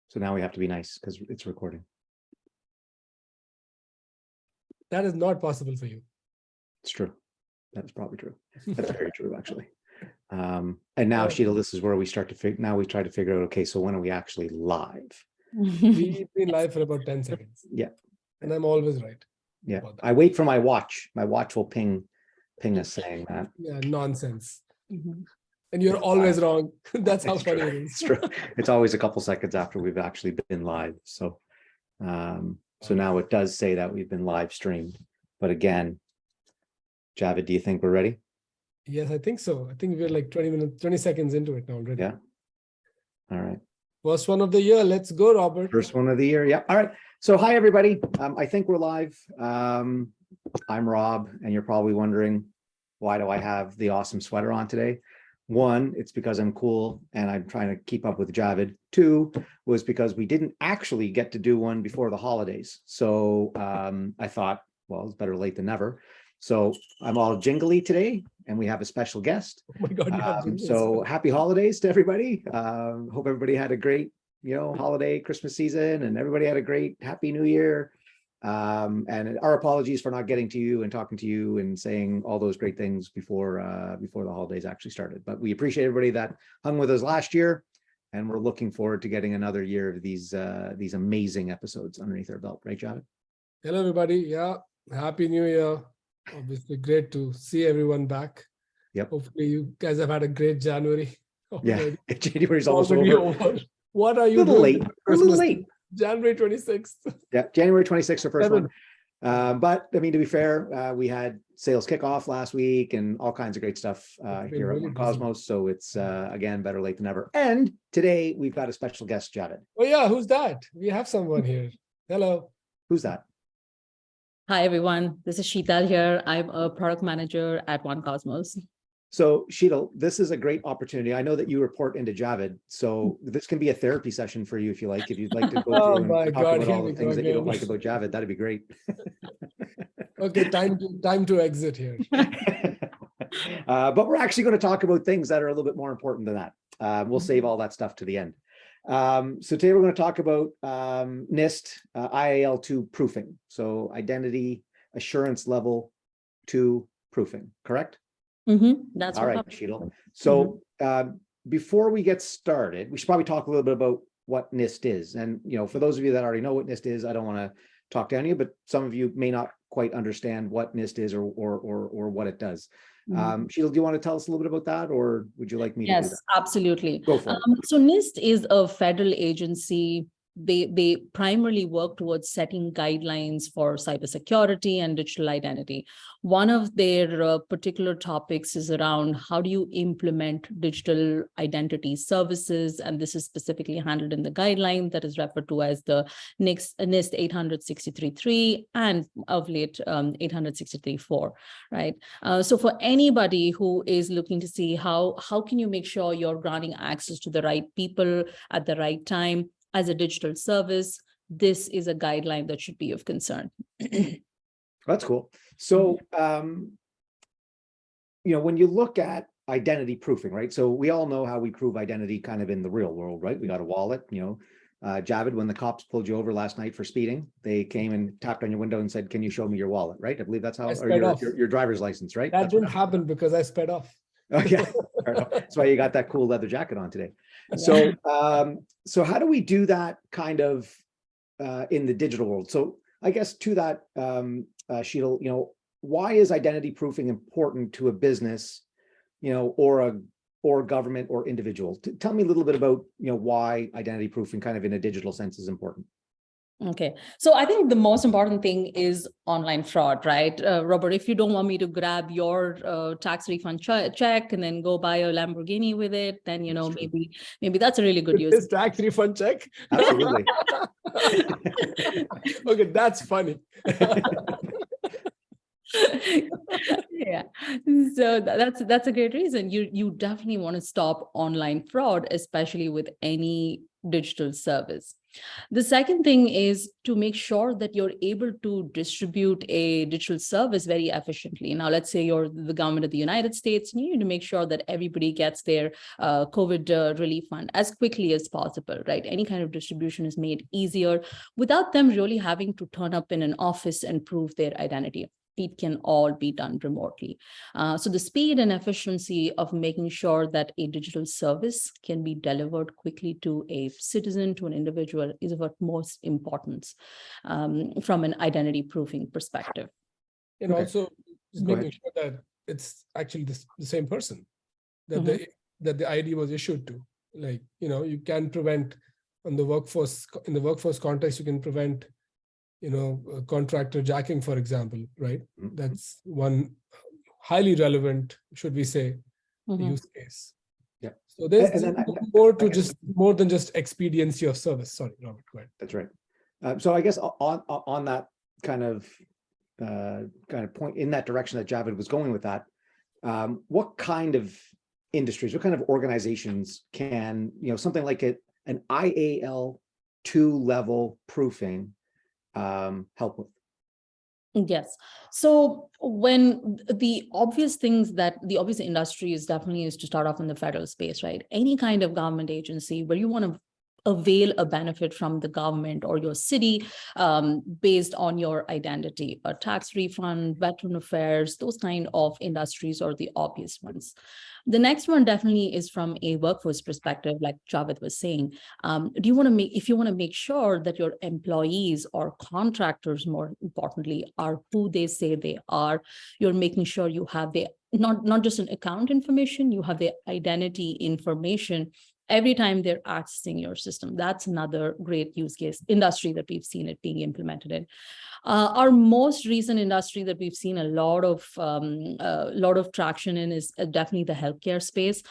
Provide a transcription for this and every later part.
So now we have to be nice because it's recording. That is not possible for you. It's true. That's probably true. That's very true, actually. And now, Sheila, this is where we start to figure. Now we try to figure out. Okay, so when are we actually live? We've been live for about 10 seconds. Yeah, and I'm always right. yeah. I wait for my watch. My watch will ping us saying that. Yeah, nonsense. Mhm. And you're always wrong. That's how It's funny true. it is. It's true. It's always a couple seconds after we've actually been live. So, so now it does say that we've been live streamed. But again, Javid, do you think we're ready? Yes, I think so. I think we're like 20 seconds into it now already. Yeah. All right. First one of the year. Let's go, Robert. First one of the year. Yeah. All right. So hi, everybody. I think we're live. I'm Rob, and you're probably wondering, why do I have the awesome sweater on today? One, it's because I'm cool and I'm trying to keep up with Javid. Two was because we didn't actually get to do one before the holidays. So I thought, well, it's better late than never. So I'm all jingly today, and we have a special guest. Oh my God, you have jingles. So happy holidays to everybody. Hope everybody had a great, holiday Christmas season, and everybody had a great happy new year. And our apologies for not getting to you and talking to you and saying all those great things before the holidays actually started. But we appreciate everybody that hung with us last year, and we're looking forward to getting another year of these amazing episodes underneath our belt, right, Javid? Hello, everybody. Yeah, happy new year. Obviously, great to see everyone back. Yep. Hopefully, you guys have had a great January. Yeah, January's almost over. What are you doing? late. A little late. January 26th. Yeah, January 26th, our first one. But I mean, to be fair, we had sales kickoff last week and all kinds of great stuff here really at Cosmos. So it's again, better late than never. And today we've got a special guest, Javid. Oh yeah, who's that? We have someone here. Hello. Who's that? Hi, everyone. This is Sheetal here. I'm a product manager at One Cosmos. So Sheetal, this is a great opportunity. I know that you report into Javid, so this can be a therapy session for you if you like. If you'd like to go through and talk about all the things that you don't like about Javid, that'd be great. Okay, time to exit here. But we're actually going to talk about things that are a little bit more important than that. We'll save all that stuff to the end. So today we're going to talk about NIST IAL2 proofing. So identity assurance level 2 proofing, correct? That's all right, Sheetal. So before we get started, we should probably talk a little bit about what NIST is. And, for those of you that already know what NIST is, I don't want to talk down to you, but some of you may not quite understand what NIST is or what it does. Sheetal, do you want to tell us a little bit about that, or would you like me to do that? Yes, absolutely. Go for it. So NIST is a federal agency. They primarily work towards setting guidelines for cybersecurity and digital identity. One of their particular topics is around how do you implement digital identity services, and this is specifically handled in the guideline that is referred to as the NIST 863.3 and of late 863.4, right? So for anybody who is looking to see how can you make sure you're granting access to the right people at the right time, as a digital service, this is a guideline that should be of concern. That's cool. So, when you look at identity proofing, right? So we all know how we prove identity kind of in the real world, right? We got a wallet, Javid, when the cops pulled you over last night for speeding, they came and tapped on your window and said, can you show me your wallet, right? I believe that's how, or your driver's license, right? That didn't happen because I sped off. Okay, that's why you got that cool leather jacket on today. So, so how do we do that kind of in the digital world? So I guess to that, Sheetal, why is identity proofing important to a business, or government or individual? Tell me a little bit about, why identity proofing kind of in a digital sense is important. Okay, so I think the most important thing is online fraud, right? Robert, if you don't want me to grab your tax refund check and then go buy a Lamborghini with it, then, maybe that's a really good use. This tax refund check? Absolutely. Okay, that's funny. Yeah, so that's a great reason. You definitely want to stop online fraud, especially with any digital service. The second thing is to make sure that you're able to distribute a digital service very efficiently. Now, let's say you're the government of the United States, and you need to make sure that everybody gets their COVID relief fund as quickly as possible, right? Any kind of distribution is made easier without them really having to turn up in an office and prove their identity. It can all be done remotely. So the speed and efficiency of making sure that a digital service can be delivered quickly to a citizen, to an individual, is of utmost importance from an identity proofing perspective. And Okay. also just Go making ahead. sure that it's actually the same person that Mhm. the ID was issued to. Like, you can prevent in the workforce context, you can prevent a contractor jacking, for example, right? Mhm. That's one highly relevant, should we say, Mhm. use case. Yeah. So there's And then more than just expediency of service. Sorry, Robert, go ahead. that's right. So I guess on that kind of point in that direction that Javed was going with that, what kind of industries, what kind of organizations can, something like an IAL2 level proofing help with? Yes. So when the obvious industry is definitely is to start off in the federal space, right? Any kind of government agency where you want to avail a benefit from the government or your city based on your identity, a tax refund, veteran affairs, those kind of industries are the obvious ones. The next one definitely is from a workforce perspective, like Javed was saying. If you want to make sure that your employees or contractors, more importantly, are who they say they are, you're making sure you have not just an account information, you have their identity information every time they're accessing your system. That's another great use case industry that we've seen it being implemented in. Our most recent industry that we've seen a lot of traction in is definitely the healthcare space.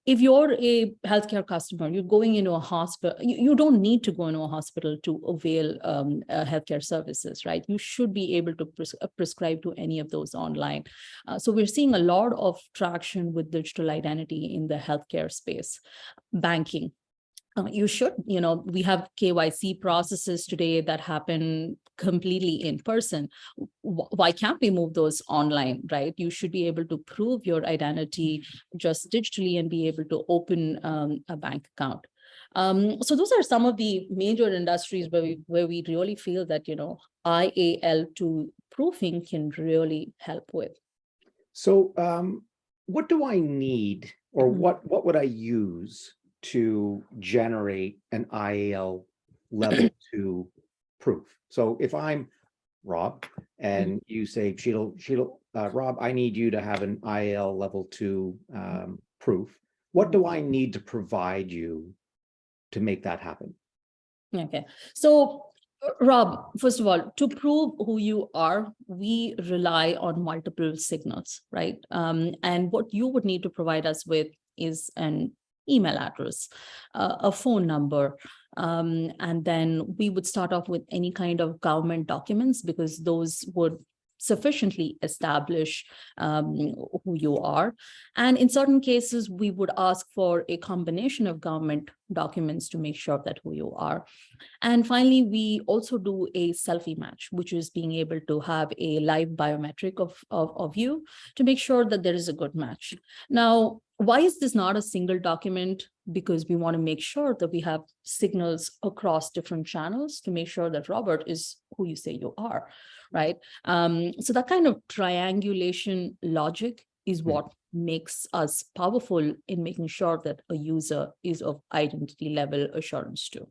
If you're a healthcare customer, you're going into a hospital, you don't need to go into a hospital to avail healthcare services, right? You should be able to prescribe to any of those online. So we're seeing a lot of traction with digital identity in the healthcare space. Banking. We have KYC processes today that happen completely in person. Why can't we move those online, right? You should be able to prove your identity just digitally and be able to open a bank account. So those are some of the major industries where we really feel that, IAL2 proofing can really help with. So what do I need, or Mhm. what would I use to generate an IAL level 2 proof? So if I'm Rob and you say, Sheetal, Rob, I need you to have an IAL level 2 proof. What do I need to provide you to make that happen? Okay. So, Rob, first of all, to prove who you are, we rely on multiple signals, right? And what you would need to provide us with is an email address, a phone number, and then we would start off with any kind of government documents, because those would sufficiently establish who you are. And in certain cases, we would ask for a combination of government documents to make sure that who you are. And finally, we also do a selfie match, which is being able to have a live biometric of you to make sure that there is a good match. Now, why is this not a single document? Because we want to make sure that we have signals across different channels to make sure that Robert is who you say you are, right? So that kind of triangulation logic is what makes us powerful in making sure that a user is of identity level assurance too.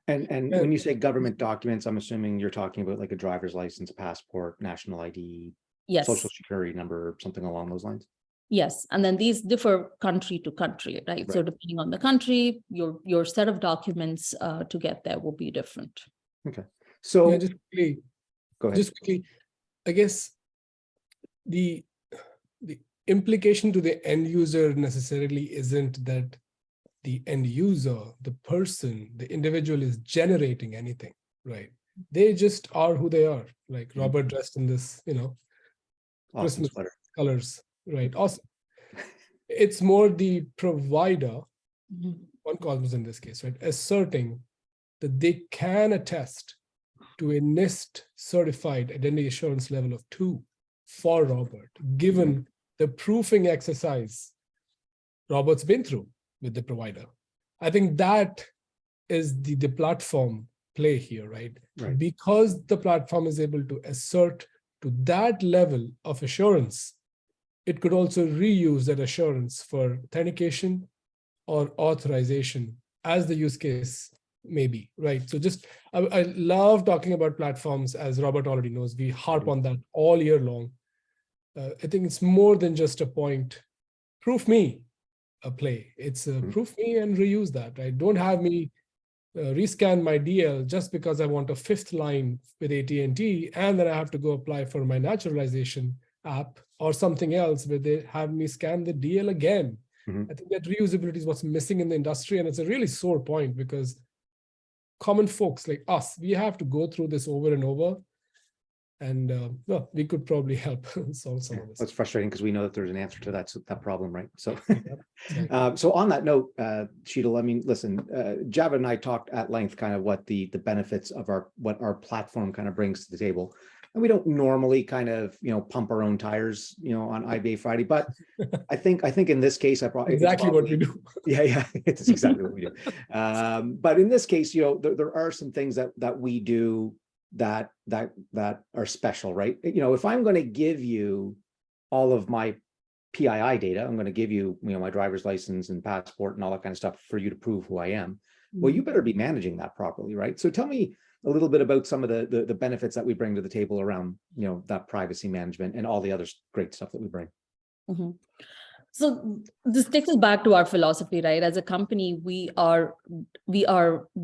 And when you say government documents, I'm assuming you're talking about like a driver's license, passport, national ID, Yes. social security number, something along those lines. Yes, and then these differ country to country, right? So depending on the country, your set of documents to get there will be different. Okay, so Yeah, go ahead. just quickly, I guess the implication to the end user necessarily isn't that the end user, the person, the individual is generating anything, right? They just are who they are, like Robert dressed in this, Awesome Christmas sweater. colors, right? Awesome. It's more the provider, Mhm. one Cosmos in this case, right, asserting that they can attest to a NIST certified identity assurance level of 2 for Robert, given the proofing exercise Robert's been through with the provider. I think that is the platform play here, right? Right. Because the platform is able to assert to that level of assurance, it could also reuse that assurance for authentication or authorization as the use case may be, right? So just, I love talking about platforms, as Robert already knows. We harp on that all year long. I think it's more than just a point. Proof me a play. It's proof me and reuse that, right? Don't have me rescan my DL just because I want a 5th line with AT&T, and then I have to go apply for my naturalization app or something else where they have me scan the DL again. I think that reusability is what's missing in the industry, and it's a really sore point because common folks like us, we have to go through this over and over. And well, we could probably help solve some of this. That's frustrating because we know that there's an answer to that problem, right? So, Right. so on that note, Sheetal, I mean, listen, Javed and I talked at length kind of what the benefits of what our platform kind of brings to the table. And we don't normally kind of, pump our own tires, on IBA Friday, but I think in this case, Exactly what we do. Yeah, it's exactly what we do. But in this case, there are some things that we do that are special, right? If I'm going to give you all of my PII data, I'm going to give you, my driver's license and passport and all that kind of stuff for you to prove who I am. Well, you better be managing that properly, right? So tell me a little bit about some of the benefits that we bring to the table around, that privacy management and all the other great stuff that we bring. So this takes us back to our philosophy, right? As a company, we are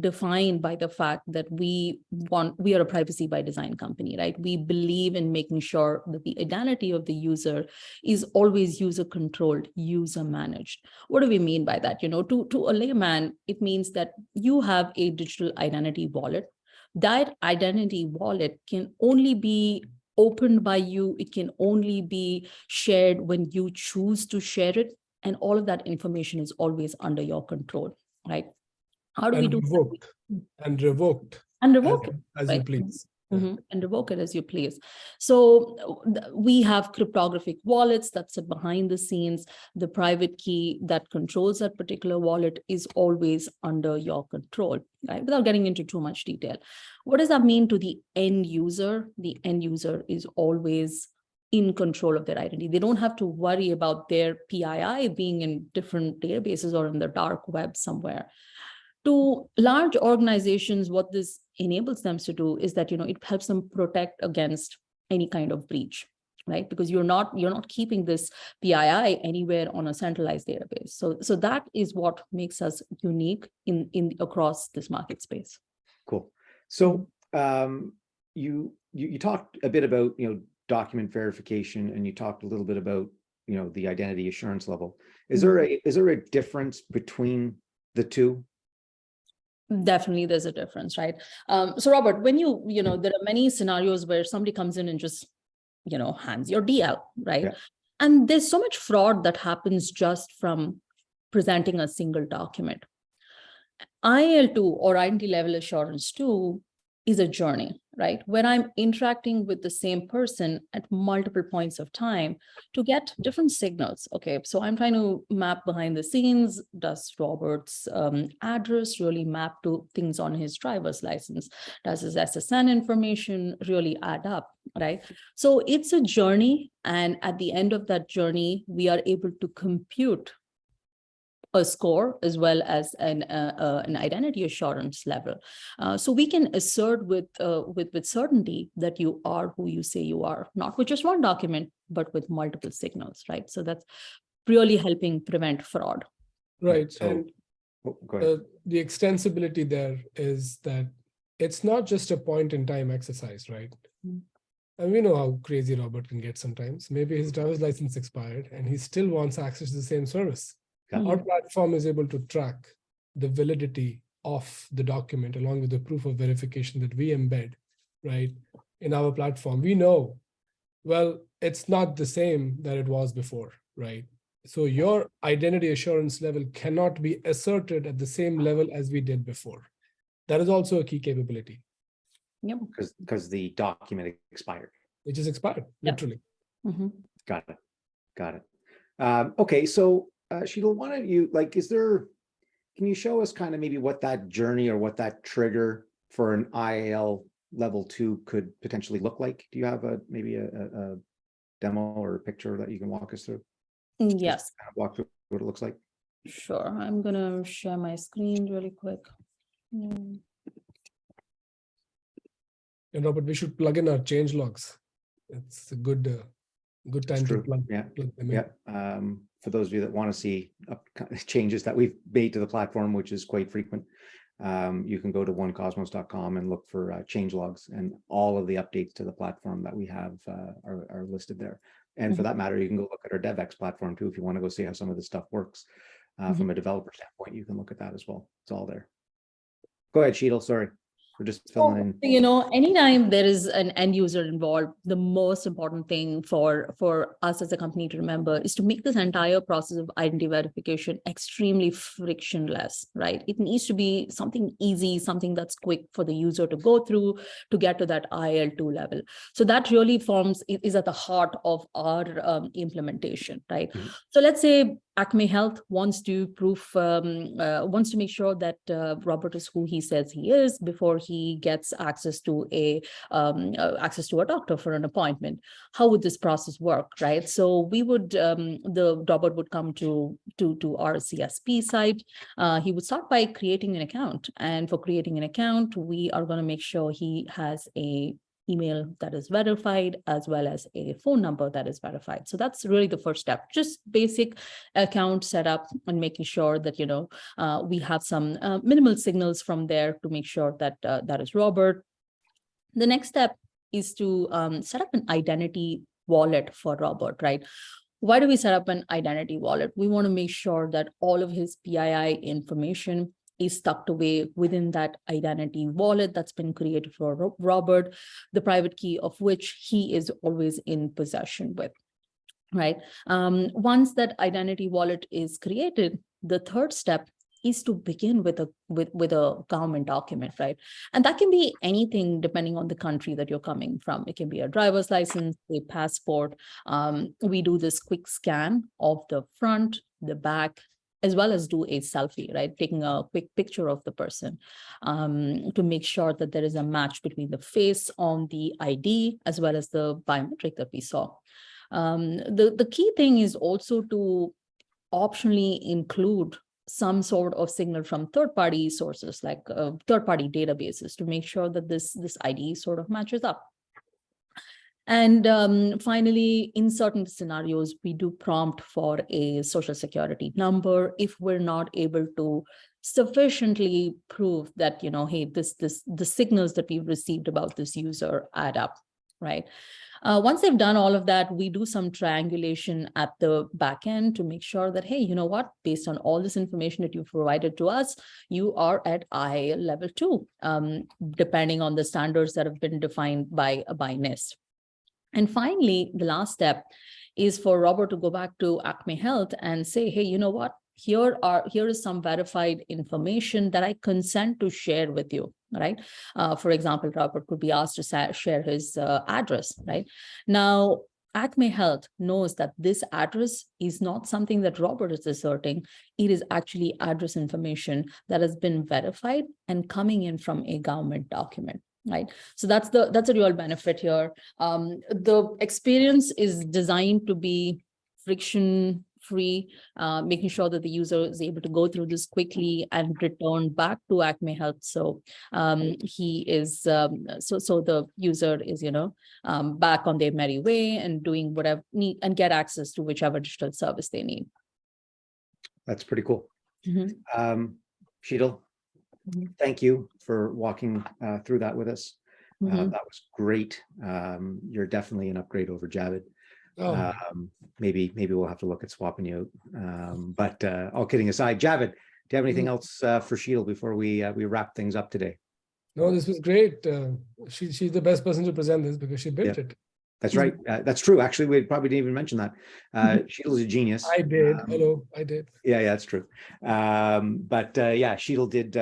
defined by the fact that we are a privacy by design company, right? We believe in making sure that the identity of the user is always user controlled, user managed. What do we mean by that? To a layman, it means that you have a digital identity wallet. That identity wallet can only be opened by you. It can only be shared when you choose to share it. And all of that information is always under your control, right? How do we do revoked and revoked and revoke it, as right? you please. And revoke it as you please. So we have cryptographic wallets that sit behind the scenes. The private key that controls that particular wallet is always under your control, right? Without getting into too much detail. What does that mean to the end user? The end user is always in control of their identity. They don't have to worry about their PII being in different databases or in the dark web somewhere. To large organizations, what this enables them to do is that, it helps them protect against any kind of breach, right? Because you're not keeping this PII anywhere on a centralized database. So that is what makes us unique in across this market space. Cool. So you talked a bit about, document verification, and you talked a little bit about, the identity assurance level. Is there a difference between the two? Definitely there's a difference, right? So Robert, when there are many scenarios where somebody comes in and just, hands your DL, right? Yeah. And there's so much fraud that happens just from presenting a single document. IL2 or identity level assurance 2 is a journey, right? When I'm interacting with the same person at multiple points of time to get different signals. Okay, so I'm trying to map behind the scenes. Does Robert's address really map to things on his driver's license? Does his SSN information really add up, right? So it's a journey. And at the end of that journey, we are able to compute a score as well as an identity assurance level. So we can assert with certainty that you are who you say you are, not with just one document, but with multiple signals, right? So that's really helping prevent fraud. Right. So, and go ahead. The extensibility there is that it's not just a point in time exercise, right? And we know how crazy Robert can get sometimes. Maybe his driver's license expired and he still wants access to the same service. Our platform is able to track the validity of the document along with the proof of verification that we embed, right, in our platform. We know, well, it's not the same that it was before, right? So your identity assurance level cannot be asserted at the same level as we did before. That is also a key capability, Yep. Because the document expired. which is expired, Yeah. literally. Mhm. Got it. Got it. Okay, so Sheetal, why don't you, like, can you show us kind of maybe what that journey or what that trigger for an IAL level 2 could potentially look like? Do you have maybe a demo or a picture that you can walk us through? Just Yes, kind of walk through what it looks like. sure. I'm gonna share my screen really quick. And Robert, we should plug in our change logs. It's a good time to True. plug Yeah. them in. Yeah. For those of you that want to see changes that we've made to the platform, which is quite frequent, you can go to onecosmos.com and look for change logs, and all of the updates to the platform that we have are listed there. And for that matter, you can go look at our DevX platform too if you want to go see how some of this stuff works. From a developer standpoint, you can look at that as well. It's all there. Go ahead, Sheetal. Sorry, we're just filling in. You know, anytime there is an end user involved, the most important thing for us as a company to remember is to make this entire process of identity verification extremely frictionless, right? It needs to be something easy, something that's quick for the user to go through to get to that IL2 level. So that really is at the heart of our implementation, right? Mhm. So let's say Acme Health wants to make sure that Robert is who he says he is before he gets access to a doctor for an appointment. How would this process work, right? So we would the Robert would come to our CSP site. He would start by creating an account, and for creating an account, we are going to make sure he has a email that is verified as well as a phone number that is verified. So that's really the first step, just basic account setup and making sure that, you know, we have some minimal signals from there to make sure that that is Robert. The next step is to set up an identity wallet for Robert, right? Why do we set up an identity wallet? We want to make sure that all of his PII information is tucked away within that identity wallet that's been created for Robert, the private key of which he is always in possession with, right? Once that identity wallet is created, the third step is to begin with a government document, right? And that can be anything depending on the country that you're coming from. It can be a driver's license, a passport. We do this quick scan of the front, the back, as well as do a selfie, right? Taking a quick picture of the person to make sure that there is a match between the face on the ID as well as the biometric that we saw. The key thing is also to optionally include some sort of signal from third-party sources, like third-party databases, to make sure that this ID sort of matches up. And finally, in certain scenarios, we do prompt for a social security number if we're not able to sufficiently prove that, you know, hey, the signals that we've received about this user add up, right? Once they've done all of that, we do some triangulation at the back end to make sure that, hey, you know what, based on all this information that you've provided to us, you are at IAL level 2, depending on the standards that have been defined by NIST. And finally, the last step is for Robert to go back to Acme Health and say, hey, you know what? Here is some verified information that I consent to share with you, right? For example, Robert could be asked to share his address, right? Now, Acme Health knows that this address is not something that Robert is asserting. It is actually address information that has been verified and coming in from a government document. Right. So that's a real benefit here. The experience is designed to be friction-free, making sure that the user is able to go through this quickly and return back to Acme Health. So he is so the user is, you know, back on their merry way and doing whatever need and get access to whichever digital service they need. That's pretty cool. Mm-hmm. Sheetal, thank you for walking through that with us. Mm-hmm. That was great. You're definitely an upgrade over Javed. Maybe we'll have to look at swapping you out. But all kidding aside, Javed, do you have anything else for Sheetal before we wrap things up today? No, this was great. She's the best person to present this because she built it. That's right. That's true. Actually, we probably didn't even mention that. Sheetal's a genius. I did. Hello, I did. Yeah, that's true. But yeah, Sheetal did,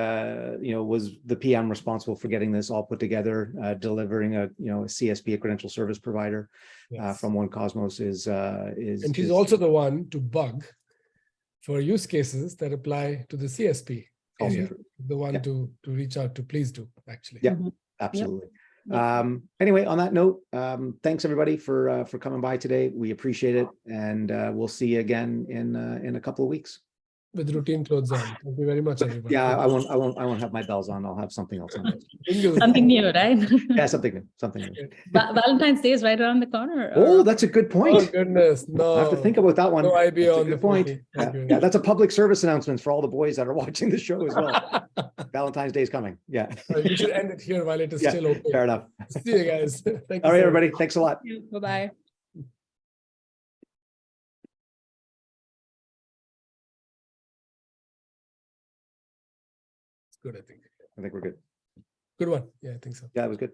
was the PM responsible for getting this all put together, delivering a CSP, a credential service provider Yes. from One Cosmos is. And she's also the one to bug for use cases that apply to the CSP Also area. true. The one Yeah. to reach out to, please do, actually. Yeah. Mhm. Absolutely. Yep. Anyway, on that note, thanks everybody for coming by today. We appreciate it, and we'll see you again in a couple of weeks. With routine clothes on. Thank you very much, everybody. Yeah, I won't have my bells on. I'll have something else on. Jingle. Something new, right? Yeah, something new. Valentine's Day is right around the corner. Oh, that's a good Oh, point. goodness. No. I have to think about that one. No IB That's a on the good point. 40. Yeah, that's a public service announcement for all the boys that are watching the show as well. Valentine's Day is coming. Yeah. We should end it here while it is Yeah, still open. fair enough. See you guys. Thank you. All right, so much. everybody. Thanks a lot. Bye-bye. It's good, I think. I think we're good. Good one. Yeah, I think so. Yeah, it was good.